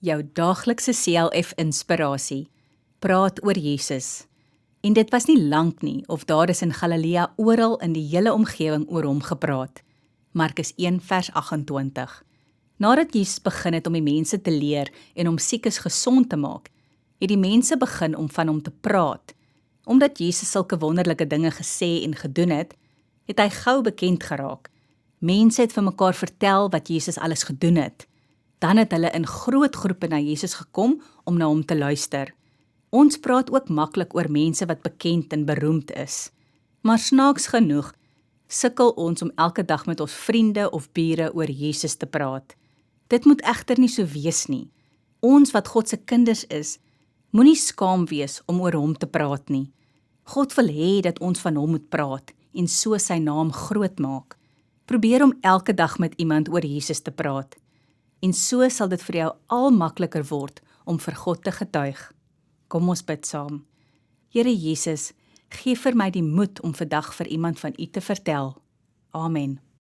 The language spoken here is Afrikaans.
jou daaglikse CLF inspirasie. Praat oor Jesus. En dit was nie lank nie, of daar is in Galilea oral in die hele omgewing oor hom gepraat. Markus 1 vers 28. Nadat Jesus begin het om die mense te leer en om siekes gesond te maak, het die mense begin om van hom te praat. Omdat Jesus sulke wonderlike dinge gesê en gedoen het, het hy gou bekend geraak. Mense het vir mekaar vertel wat Jesus alles gedoen het. Dan het hulle in groot groepe na Jesus gekom om na hom te luister. Ons praat ook maklik oor mense wat bekend en beroemd is. Maar snaaks genoeg, sukkel ons om elke dag met ons vriende of bure oor Jesus te praat. Dit moet egter nie so wees nie. Ons wat God se kinders is, moenie skaam wees om oor hom te praat nie. God wil hê dat ons van hom moet praat en so sy naam groot maak. Probeer om elke dag met iemand oor Jesus te praat. En so sal dit vir jou al makliker word om vir God te getuig. Kom ons bid saam. Here Jesus, gee vir my die moed om vandag vir iemand van U te vertel. Amen.